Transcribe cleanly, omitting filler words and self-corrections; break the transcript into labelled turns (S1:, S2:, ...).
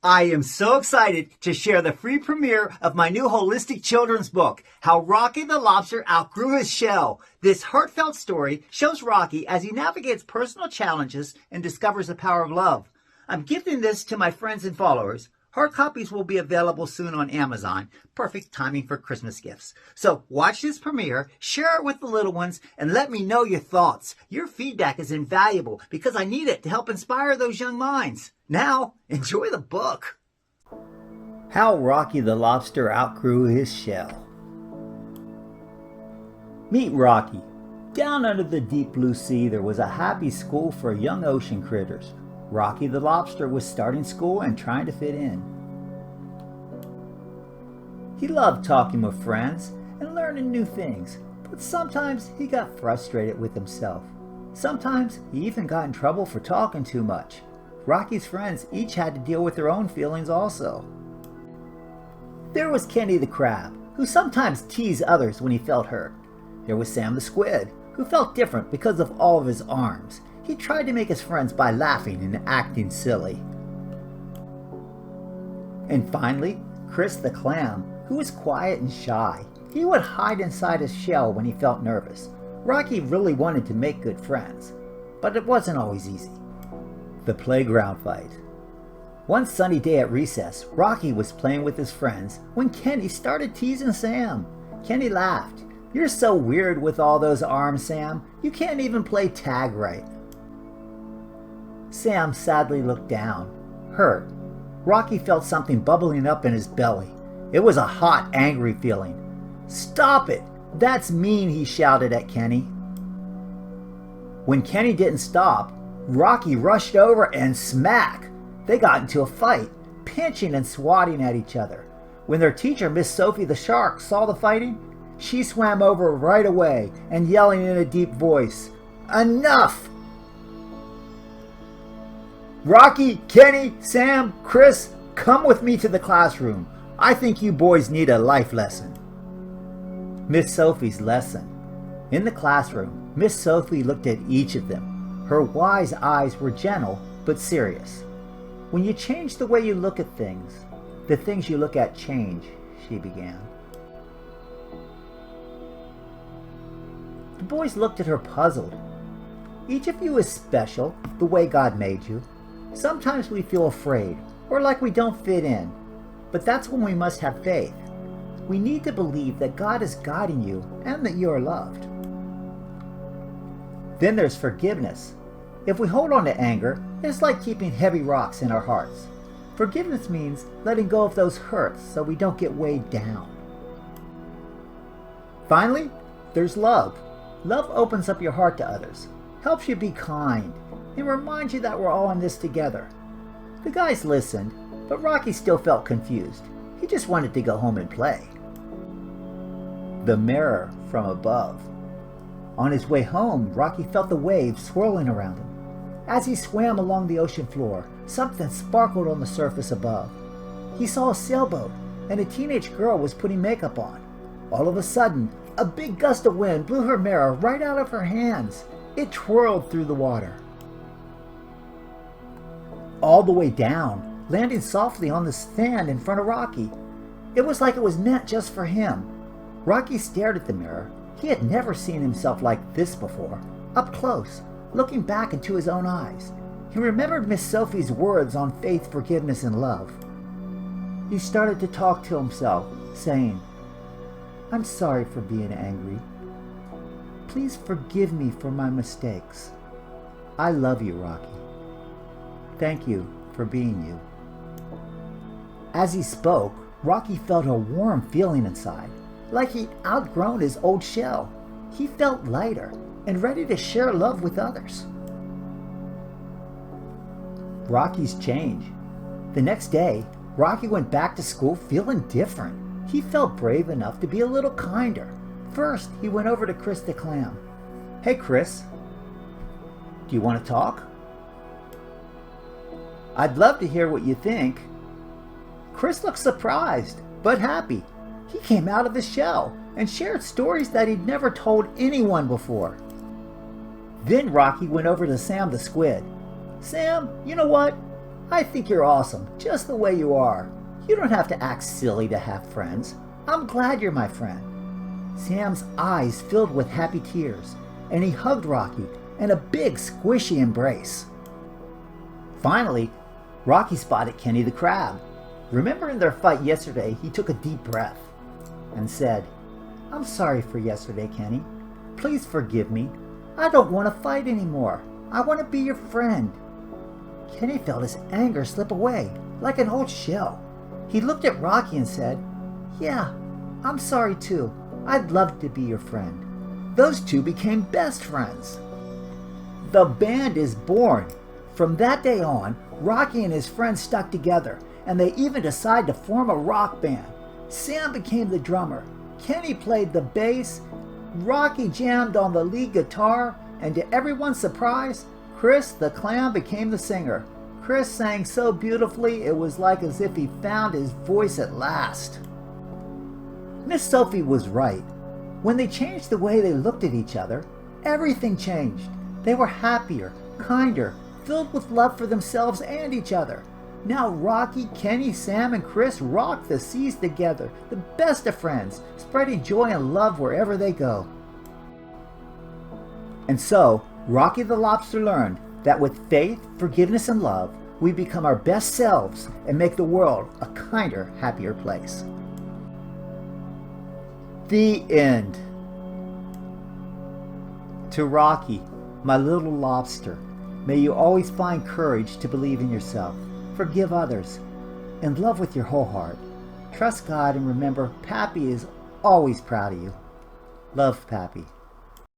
S1: I am so excited to share the free premiere of my new holistic children's book, How Rocky the Lobster Outgrew His Shell. This heartfelt story shows Rocky as he navigates personal challenges and discovers the power of love. I'm gifting this to my friends and followers. Hard copies will be available soon on Amazon. Perfect timing for Christmas gifts. So watch this premiere, share it with the little ones, and let me know your thoughts. Your feedback is invaluable because I need it to help inspire those young minds. Now, enjoy the book. How Rocky the Lobster Outgrew His Shell. Meet Rocky. Down under the deep blue sea, there was a happy school for young ocean critters. Rocky the Lobster was starting school and trying to fit in. He loved talking with friends and learning new things, but sometimes he got frustrated with himself. Sometimes he even got in trouble for talking too much. Rocky's friends each had to deal with their own feelings also. There was Kenny the Crab, who sometimes teased others when he felt hurt. There was Sam the Squid, who felt different because of all of his arms. He tried to make his friends by laughing and acting silly. And finally, Chris the Clam, who was quiet and shy. He would hide inside his shell when he felt nervous. Rocky really wanted to make good friends, but it wasn't always easy. The playground fight. One sunny day at recess, Rocky was playing with his friends when Kenny started teasing Sam. Kenny laughed. "You're so weird with all those arms, Sam. You can't even play tag right." Sam sadly looked down, hurt. Rocky felt something bubbling up in his belly. It was a hot, angry feeling. "Stop it! That's mean," he shouted at Kenny. When Kenny didn't stop, Rocky rushed over and smack! They got into a fight, pinching and swatting at each other. When their teacher, Miss Sophie the Shark, saw the fighting, she swam over right away and yelling in a deep voice, "Enough! Rocky, Kenny, Sam, Chris, come with me to the classroom. I think you boys need a life lesson." Miss Sophie's lesson. In the classroom, Miss Sophie looked at each of them. Her wise eyes were gentle but serious. "When you change the way you look at things, the things you look at change," she began. The boys looked at her puzzled. "Each of you is special, the way God made you. Sometimes we feel afraid or like we don't fit in, but that's when we must have faith. We need to believe that God is guiding you and that you are loved." Then there's forgiveness. If we hold on to anger, it's like keeping heavy rocks in our hearts. Forgiveness means letting go of those hurts so we don't get weighed down. Finally, there's love. Love opens up your heart to others, helps you be kind, and reminds you that we're all in this together. The guys listened, but Rocky still felt confused. He just wanted to go home and play. The mirror from above. On his way home, Rocky felt the waves swirling around him. As he swam along the ocean floor, something sparkled on the surface above. He saw a sailboat, and a teenage girl was putting makeup on. All of a sudden, a big gust of wind blew her mirror right out of her hands. It twirled through the water, all the way down, landing softly on the sand in front of Rocky. It was like it was meant just for him. Rocky stared at the mirror. He had never seen himself like this before, up close, looking back into his own eyes. He remembered Miss Sophie's words on faith, forgiveness, and love. He started to talk to himself, saying, "I'm sorry for being angry. Please forgive me for my mistakes. I love you, Rocky. Thank you for being you." As he spoke, Rocky felt a warm feeling inside, like he'd outgrown his old shell. He felt lighter and ready to share love with others. Rocky's change. The next day, Rocky went back to school feeling different. He felt brave enough to be a little kinder. First, he went over to Chris the Clam. "Hey, Chris, do you want to talk?" "I'd love to hear what you think." Chris looked surprised, but happy. He came out of his shell and shared stories that he'd never told anyone before. Then Rocky went over to Sam the Squid. "Sam, you know what? I think you're awesome, just the way you are. You don't have to act silly to have friends. I'm glad you're my friend." Sam's eyes filled with happy tears, and he hugged Rocky in a big squishy embrace. Finally, Rocky spotted Kenny the crab. Remembering their fight yesterday, he took a deep breath and said, "I'm sorry for yesterday, Kenny. Please forgive me. I don't want to fight anymore. I want to be your friend." Kenny felt his anger slip away like an old shell. He looked at Rocky and said, "Yeah, I'm sorry too. I'd love to be your friend." Those two became best friends. The band is born. From that day on, Rocky and his friends stuck together, and they even decided to form a rock band. Sam became the drummer. Kenny played the bass. Rocky jammed on the lead guitar, and to everyone's surprise, Chris the clown became the singer. Chris sang so beautifully it was like as if he found his voice at last. Miss Sophie was right. When they changed the way they looked at each other, everything changed. They were happier, kinder, filled with love for themselves and each other. Now Rocky, Kenny, Sam, and Chris rock the seas together, the best of friends, spreading joy and love wherever they go. And so, Rocky the Lobster learned that with faith, forgiveness, and love, we become our best selves and make the world a kinder, happier place. The end. To Rocky, my little lobster, may you always find courage to believe in yourself, forgive others, and love with your whole heart. Trust God and remember, Pappy is always proud of you. Love, Pappy.